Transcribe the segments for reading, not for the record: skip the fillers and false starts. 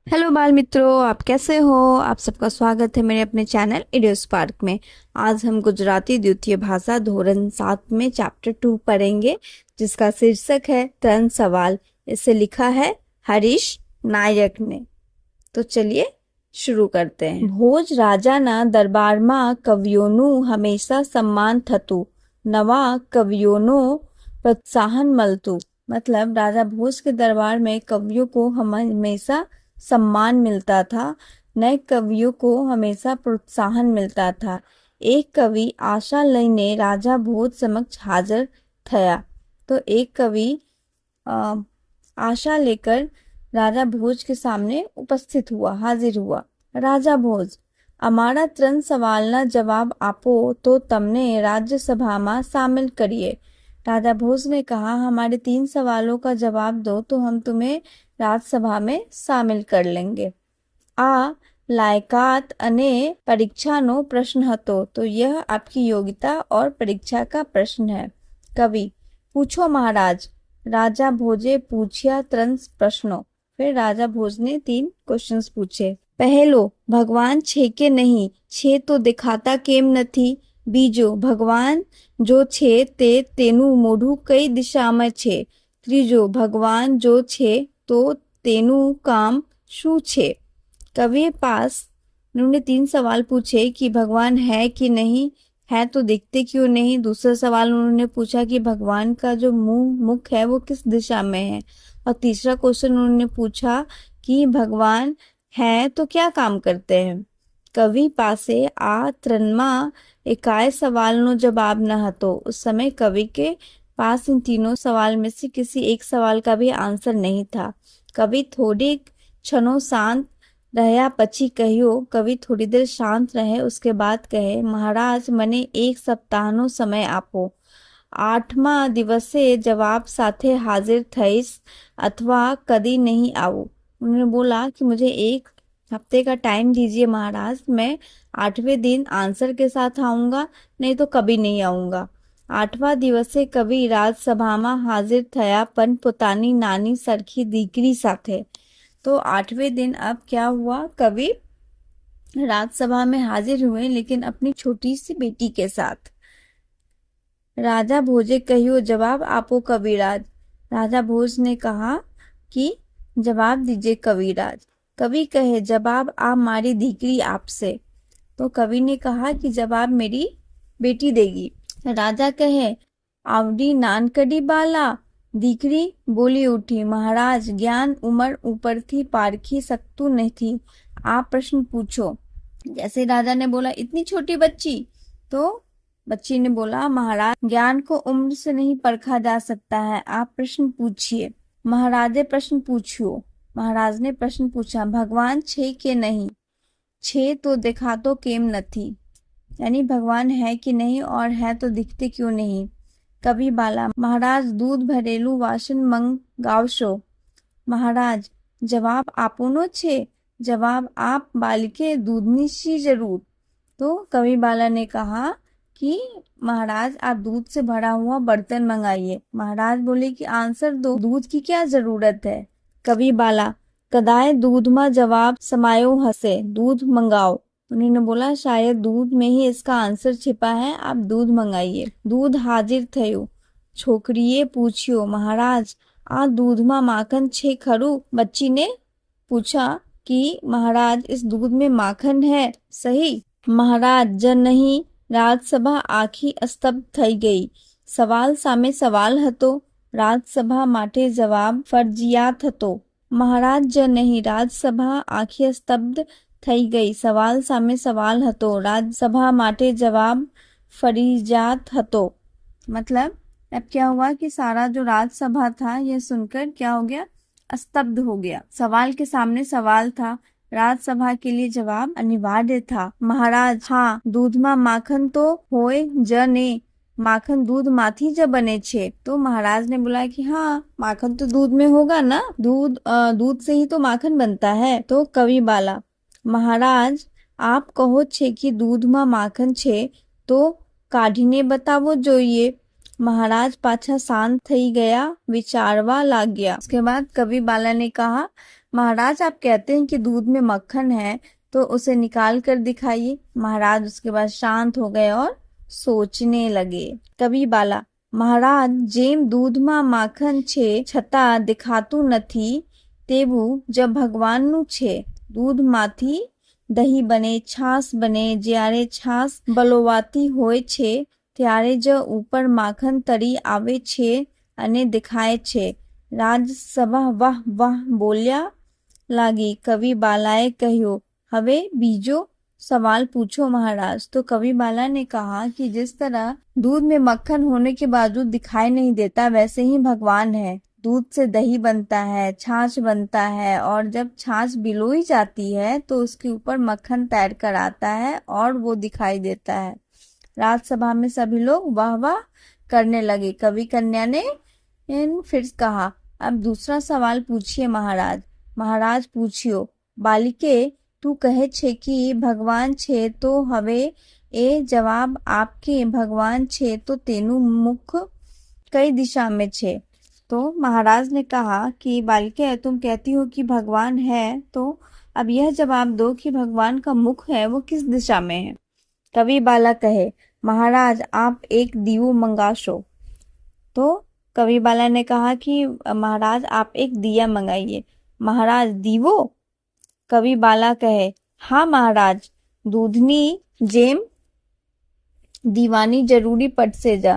Hello बाल मित्रों, आप कैसे हो। आप सबका स्वागत है मेरे अपने चैनल इडियो स्पार्क में। आज हम गुजराती द्वितीय भाषा धोरण 7 में चैप्टर 2 पढ़ेंगे, जिसका शीर्षक है 3 सवाल। इसे लिखा है हरीश नायक ने। तो चलिए शुरू करते हैं। भोज राजाना दरबाરમાં કવિઓનું હંમેશા सम्मान થતું, નવા કવિઓનો પ્રોત્સાહન મળતું। मतलब राजा भोज के दरबार में कवियों को हमेशा सम्मान मिलता था, नए कवियों को हमेशा प्रोत्साहन मिलता था। एक कवि आशा लईने राजा भोज समक्ष हाजिर थया। तो एक कवि आशा लेकर राजा भोज के सामने उपस्थित हुआ, हाजिर हुआ। राजा भोज, અમારા 3 સવાલના जवाब આપો तो તમને राज्यसभाમાં शामिल करिए। राजा भोज ने कहा, हमारे 3 सवालों का जवाब दो तो हम तुम्हें राज्यसभा में शामिल कर लेंगे। आ लायकात अने परीक्षानो प्रश्न हतो। तो यह आपकी योग्यता और परीक्षा का प्रश्न है। कवि, पूछो महाराज। राजा भोजे पूछिया 3 प्रश्नों। फिर राजा भोज ने 3 क्वेश्चंस पूछे। पहलो, भगवान छे के नहीं, छे तो दिखाता केम नथी। बीजो, भगवान जो छे ते तेनु मोढू कई दिशा में छे। त्रीजो, भगवान जो छे तो तेनु काम शू छे। कवि पास उन्होंने 3 सवाल पूछे कि भगवान है कि नहीं, है तो दिखते क्यों नहीं। दूसरा सवाल उन्होंने पूछा कि भगवान का जो मुख है वो किस दिशा में है। और तीसरा क्वेश्चन उन्होंने पूछा कि भगवान है तो क्या काम करते हैं। कवि पासे आ 3 एकाय सवालનો जवाब न હતો। उस समय कवि के पास इन तीनों सवाल में से किसी एक सवाल का भी आंसर नहीं था। कवि थोड़ी क्षणों शांत રહ્યા પછી કહ્યું। कवि थोड़ी देर शांत रहे, उसके बाद कहे, महाराज મને 1 સપ્તાહનો समय આપો। 8મા દિવસે जवाब साथे हाजिर थईस अथवा कदी नहीं आऊं। उन्होंने बोला कि मुझे 1 हफ्ते का टाइम दीजिए महाराज, मैं 8वें दिन आंसर के साथ आऊंगा, नहीं तो कभी नहीं आऊंगा। 8मा દિવસે कवि રાજસભામાં हाजिर થયા, પણ પોતાની નાની સરખી દીકરી સાથે। तो 8वें दिन अब क्या हुआ, कवि राज्यसभा में हाजिर हुए, लेकिन अपनी छोटी सी बेटी के साथ। राजा भोजे कहियो, जवाब आपो कविराज। राजा भोज ने कहा कि जवाब दीजिए कविराज। कवि कहे, जवाब आप मारी दीकरी आपसे। तो कवि ने कहा कि जवाब मेरी बेटी देगी। राजा कहे, आवडी नानकड़ी बाला। दीकरी बोली उठी, महाराज ज्ञान उमर ऊपर थी पारखी सकतू नहीं। आप प्रश्न पूछो। जैसे राजा ने बोला इतनी छोटी बच्ची, तो बच्ची ने बोला, महाराज ज्ञान को उम्र से नहीं परखा जा सकता है, आप प्रश्न पूछिए। महाराजे प्रश्न पूछियो। महाराज ने प्रश्न पूछा, भगवान छे के नहीं, छे तो दिखा तो केम नथी। यानी भगवान है कि नहीं, और है तो दिखते क्यों नहीं। कवि बाला, महाराज दूध भरेलू वासन मंगावशो। महाराज जवाब आपोनो छे, जवाब आप बालिके दूधनी सी जरूर। तो कवि बाला ने कहा कि महाराज आप दूध से भरा हुआ बर्तन मंगाइए। महाराज बोले कि आंसर दो, दूध की क्या जरूरत है। कवि बाला, कदाय दूध में जवाब समायो हसे, दूध मंगाओ। उन्होंने बोला शायद दूध में ही इसका आंसर छिपा है, आप दूध मंगाइए। दूध हाजिर थयो। छोकरीए पूछियो, महाराज आ दूध में माखन छे खरू। बच्ची ने पूछा कि महाराज इस दूध में माखन है सही। महाराज ज नहीं। રાજસભા આખી અસ્તબ્ધ થઈ ગઈ। સવાલ સામે સવાલ હતો, રાજસભા માટે જવાબ ફરજિયાત હતો। महाराज ज नहीं। રાજસભા આખી અસ્તબ્ધ થઈ ગઈ। સવાલ સામે સવાલ હતો, રાજસભા માટે જવાब फरीजात હતો। मतलब अब क्या हुआ कि सारा जो राज्यसभा था यह सुनकर क्या हो गया, स्तब्ध हो गया। सवाल के सामने सवाल था, राज्यसभा के लिए जवाब अनिवार्य था। महाराज हाँ, दूध में माखन तो होय ज ने, माखन दूध माथी ज बने छे। तो महाराज ने बोला कि हाँ, माखन तो दूध में होगा ना, दूध से ही तो माखन बनता है। तो कवि बाला, महाराज आप कहो छे कि दूध में माखन छे तो काढ़ीने बतावो जोईए। महाराज पाछा शांत थई गया, विचारवा लाग गया। उसके बाद कवि बाला ने कहा, महाराज आप कहते हैं कि दूध में मक्खन है, तो उसे निकाल कर दिखाइए। महाराज उसके बाद शांत हो गए और सोचने लगे। कवि बाला, महाराज जेम दूधમાં માખણ છે છતાં દેખાતું નથી તેવું जब ભગવાનનું છે। दूधમાંથી દહીં બને, છાશ બને, જ્યારે છાશ બલોવાતી હોય છે ત્યારે જ ઉપર માખણ તરી આવે છે અને દેખાય છે। રાજસભા વાહ વાહ બોલ્યા લાગી। कवि बालाए કહ્યું, હવે બીજો सवाल पूछो महाराज। तो कवि बाला ने कहा कि जिस तरह दूध में मक्खन होने के बावजूद दिखाई नहीं देता, वैसे ही भगवान है। दूध से दही बनता है, छाछ बनता है, और जब छाछ बिलोई जाती है तो उसके ऊपर मक्खन तैर कर आता है और वो दिखाई देता है। राजसभा में सभी लोग वाह वाह करने लगे। कवि कन्या ने फिर कहा, अब दूसरा सवाल पूछिए महाराज। महाराज पूछियो। बालिके, તું કહે છે કે ભગવાન છે, તો હવે એ જવાબ આપ કે ભગવાન છે તો તેનું મુખ કઈ दिशा में છે। तो महाराज ने कहा कि बालिके, तुम कहती हो कि भगवान है, तो अब यह जवाब दो कि भगवान का मुख है वो किस दिशा में है। कवि बाला कहे, महाराज आप एक दीवो मंगाशो। तो कवि बाला ने कहा कि महाराज आप एक दिया मंगाइए। महाराज दीवो? कवि बाला कहे, हाँ महाराज, दूधनी जेम दीवानी जरूरी पट से जा।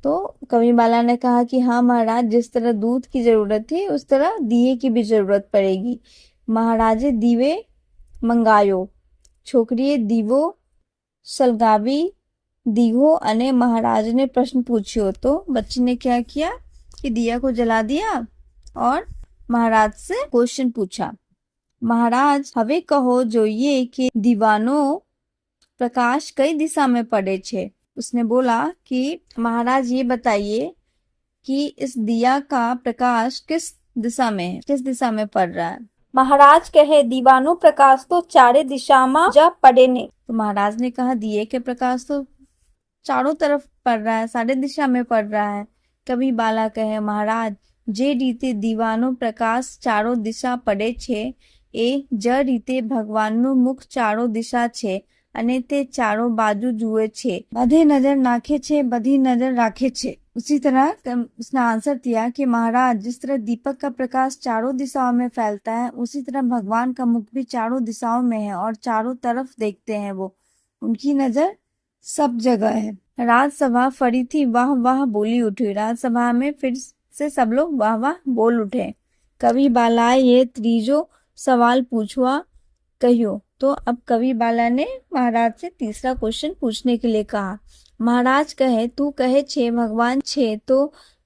तो कवि बाला ने कहा कि हाँ महाराज, जिस तरह दूध की जरूरत है उस तरह दिए की भी जरूरत पड़ेगी। महाराजे दीवे मंगायो। छोकरीए दीवो सलगावी दीहो अने महाराज ने प्रश्न पूछियो। तो बच्ची ने क्या किया कि दिया को जला दिया और महाराज से क्वेश्चन पूछा। महाराज હવે કહો જોઈએ कि दीवानो प्रकाश कई दिशा में पड़े छे। उसने बोला कि महाराज ये बताइए कि इस दिया का प्रकाश किस दिशा में है, किस दिशा में पड़ रहा है। महाराज कहे, दीवानो प्रकाश तो चारे दिशा में जा पड़े ने। तो महाराज ने कहा, दिए के प्रकाश तो चारों तरफ पड़ रहा है, सारे दिशा में पड़ रहा है। कवि बाला कहे, महाराज जे रीते दीवानो प्रकाश चारों दिशा पड़े छे, એ જ રીતે ભગવાનનું મુખ ચારો દિશા છે અને તે ચારો બાજુ જુએ છે, બધે નજર નાખે છે, બધી नजर राखे छे। उसी तरह उसने आंसर दिया कि महाराज जिस तरह दीपक का प्रकाश चारों दिशाओं में फैलता है, उसी तरह भगवान का मुख भी चारों दिशाओं में है और चारों तरफ देखते हैं वो, उनकी नजर सब जगह है। राजसभा फरीथी वाह वाह बोली उठी। राजसभा में फिर से सब लोग वाह वाह बोल उठे। कवि बालाए ये त्रीजो सवाल पूछवा कहियो। तो अब कवि बाला ने महाराज से तीसरा क्वेश्चन पूछने के लिए कहा। महाराज कहे, तू कहे छे भगवान छे तो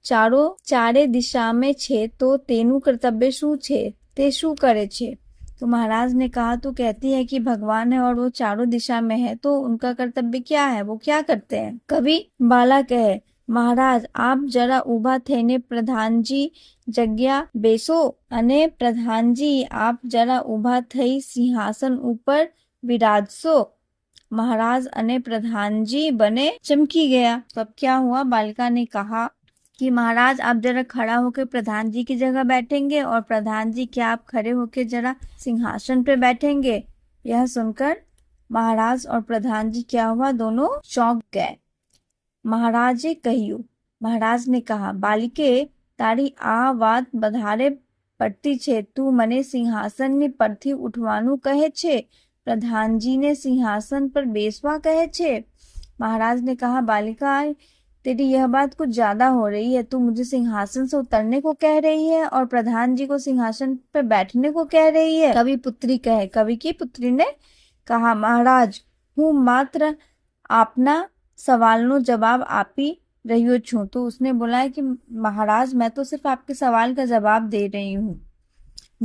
चारो चारे दिशा में छे, तो तेनु कर्तव्य शू छे, ते शू करे छे। तो महाराज ने कहा, तू कहती है कि भगवान है और वो चारों दिशा में है, तो उनका कर्तव्य क्या है, वो क्या करते हैं। कवि बाला कहे, महाराज आप जरा ऊभा थईने प्रधानजी जग्या बेसो अने प्रधानजी आप जरा ऊभा थई सिंहासन ऊपर विराजसो। महाराज अने प्रधानजी बने चमकी गया। तो अब क्या हुआ, बालिका ने कहा कि महाराज आप जरा खड़ा होकर प्रधान जी की जगह बैठेंगे और प्रधान जी क्या आप खड़े होकर जरा सिंहासन पे बैठेंगे। यह सुनकर महाराज और प्रधान जी क्या हुआ, दोनों चौंक गए। महाराजे कहियो। महाराज ने कहा, बालिके तारी आ वात बधारे पड़ती छे, तू मने सिंहासन ने परथी उठवानु कहे छे, प्रधान जी ने सिंहासन पर बेसवा कहे छे। महाराज ने कहा, बालिका तेरी यह बात कुछ ज्यादा हो रही है, तू मुझे सिंहासन से उतरने को कह रही है और प्रधान जी को सिंहासन पर बैठने को कह रही है। कवि पुत्री कहे, कवि की पुत्री ने कहा, महाराज हूँ मात्र आपना सवालनो जवाब आपी रही छू। तो उसने बोला है कि महाराज मैं तो सिर्फ आपके सवाल का जवाब दे रही हूँ।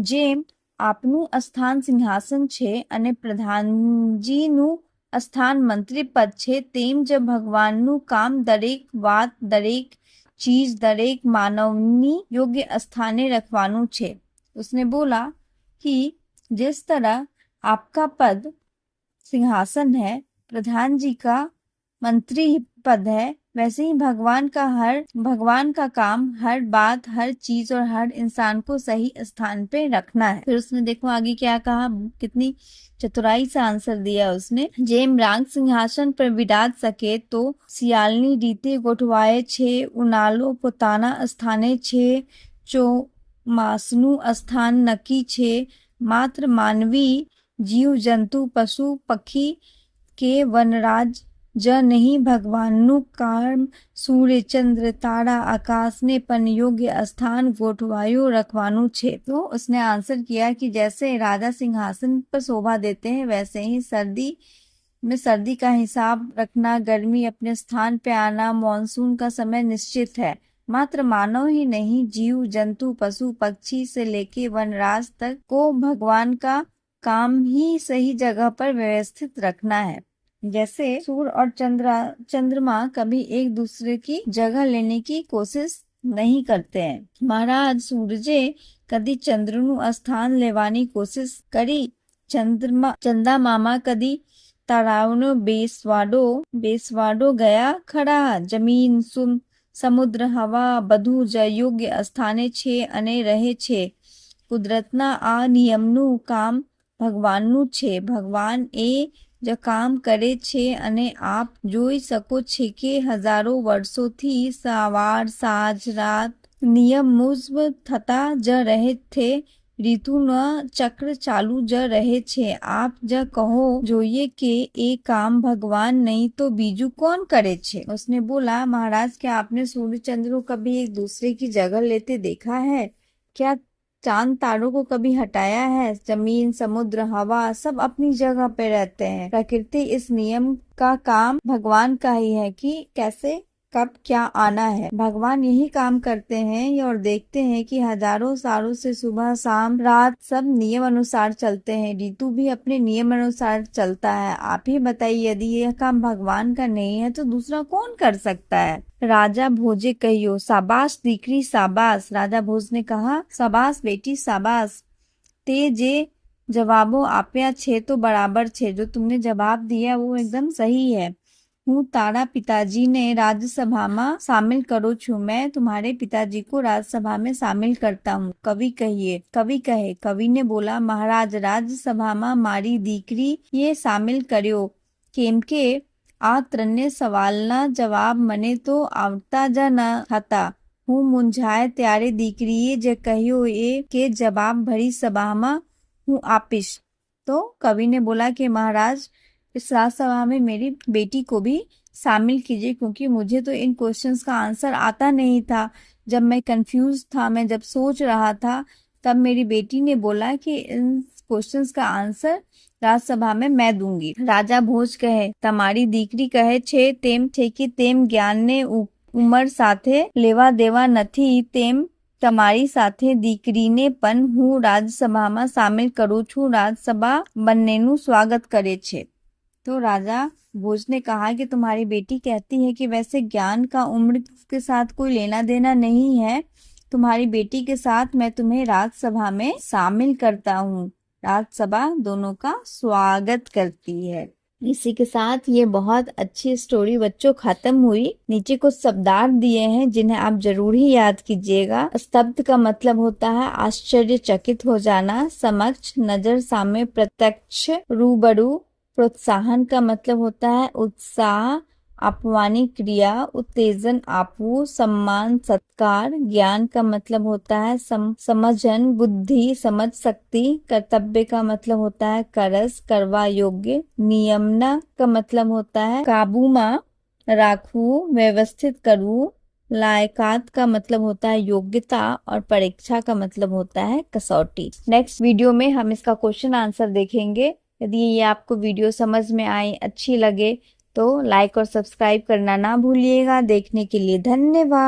जेम आपनु स्थान सिंहासन छे अने प्रधानजीनु स्थान मंत्री पद छे, तेम ज भगवाननु काम दरेक वात, दरेक चीज, दरेक मानवनी योग्य स्थाने रखवानु छे। उसने बोला कि जिस तरह आपका पद सिंहासन है, प्रधान जी का मंत्री पद है, वैसे ही भगवान का काम हर बात, हर चीज और हर इंसान को सही स्थान पे रखना है। फिर उसने देखो आगे क्या कहा, कितनी चतुराई से आंसर दिया उसने। जेम रांग सिंहासन पर विराज सके तो सियालनी रीते गोठवाए छे, उनालो पोताना स्थाने छे, चो मासनु स्थान नकी छे, मात्र मानवी जीव जंतु पशु पक्षी के वनराज જ નહીં ભગવાનનું કામ સૂર્ય ચંદ્ર તારા आकाश ने पन योग्य स्थान गोठवायो रखवानु छे। तो उसने आंसर किया कि जैसे राजा सिंहासन पर शोभा देते हैं वैसे ही सर्दी का हिसाब रखना, गर्मी अपने स्थान पे आना, मॉनसून का समय निश्चित है। मात्र मानव ही नहीं, जीव जंतु पशु पक्षी से लेके वनराज तक को भगवान का काम ही सही जगह पर व्यवस्थित रखना है। जैसे सूर्य और चंद्रमा कभी एक दूसरे की जगह लेने की कोशिश नहीं करते हैं। महाराज सूरजे कदी चंद्रनु स्थान लेवानी कोशिश करी, चंदा मामा कदी तारावनो बेसवाडो गया खड़ा। जमीन समुद्र हवा બધું જ યોગ્ય સ્થાને છે અને રહે છે। કુદરતના આ નિયમનું કામ ભગવાનનું છે। ભગવાન એ જ કામ કરે છે અને આપ જોઈ શકો છે કે હજારો વર્ષોથી સવાર સાંજ રાત નિયમ મુજબ થતા જ રહે છે। ऋतुना चक्र चालू ज रहे छे। आप ज कहो જોઈએ કે એ काम भगवान नहीं तो बीजू कौन करे छे। उसने बोला महाराज क्या आपने सूर्य चंद्र को कभी एक दूसरे की जगह लेते देखा है? क्या चांद तारों को कभी हटाया है? जमीन समुद्र हवा सब अपनी जगह पे रहते हैं। प्रकृति इस नियम का काम भगवान का ही है कि कैसे कब क्या आना है। भगवान यही काम करते हैं और देखते हैं कि हजारों सालों से सुबह शाम रात सब नियम अनुसार चलते हैं। ऋतु भी अपने नियम अनुसार चलता है। आप ही बताइए यदि यह काम भगवान का नहीं है तो दूसरा कौन कर सकता है। राजा भोजे कहियो शाबाश दीकरी शाबाश। राजा भोज ने कहा शाबाश बेटी शाबाश। ते जे जवाबो आप्या छे तो बराबर छे। जो तुमने जवाब दिया वो एकदम सही है। हूँ तारा पिताजी ने राज्यसभा में शामिल करो छू। मैं तुम्हारे पिताजी को राज्यसभा में शामिल करता हूँ। कवि कहे। कवि ने बोला महाराज राज्यसभा में मारी दीकरी ये शामिल कर्यो केम के आ त्रणे सवालना जवाब मने तो आवता ज न था। हूँ मुंझाए त्यारे दीकरीए जे कहियो ए के जवाब भरी सभा में हूँ आपिश। तो कवि ने बोला कि महाराज इस राज्यसभा में मेरी बेटी को भी शामिल कीजिए क्योंकि मुझे तो इन क्वेश्चंस का आंसर आता नहीं था। जब मैं कंफ्यूज था, मैं जब सोच रहा था तब मेरी बेटी ने बोला कि इन क्वेश्चंस का आंसर राज्यसभा में मैं दूंगी। राजा भोज कहे तमारी दीकरी कहे छे तेम छे कि तेम ज्ञान ने उमर साथे लेवा देवा नथी तेम તમારી સાથે દીકરીને પણ હું રાજ્યસભામાં સામેલ કરું છું। રાજ્યસભા બંનેનું સ્વાગત કરે છે। तो राजा भोज ने कहा कि तुम्हारी बेटी कहती है कि वैसे ज्ञान का उम्र के साथ कोई लेना देना नहीं है। तुम्हारी बेटी के साथ मैं तुम्हें राज्यसभा में शामिल करता हूँ। राज्यसभा दोनों का स्वागत करती है। इसी के साथ ये बहुत अच्छी स्टोरी बच्चों खत्म हुई। नीचे कुछ शब्दार्थ दिए हैं जिन्हें आप जरूर ही याद कीजिएगा। स्तब्ध का मतलब होता है आश्चर्यचकित हो जाना, समक्ष नजर सामने प्रत्यक्ष रूबरू। प्रोत्साहन का मतलब होता है उत्साह, अपवानी क्रिया, उत्तेजन आपू, सम्मान सत्कार। ज्ञान का मतलब होता है समझन, बुद्धि, समझ शक्ति। कर्तव्य का मतलब होता है करस, करवा योग्य। नियमना का मतलब होता है काबू में राखू, व्यवस्थित करू। लायकात का मतलब होता है योग्यता और परीक्षा का मतलब होता है कसौटी। नेक्स्ट वीडियो में हम इसका क्वेश्चन आंसर देखेंगे। यदि ये आपको वीडियो समझ में आई, अच्छी लगे तो लाइक और सब्सक्राइब करना ना भूलिएगा। देखने के लिए धन्यवाद।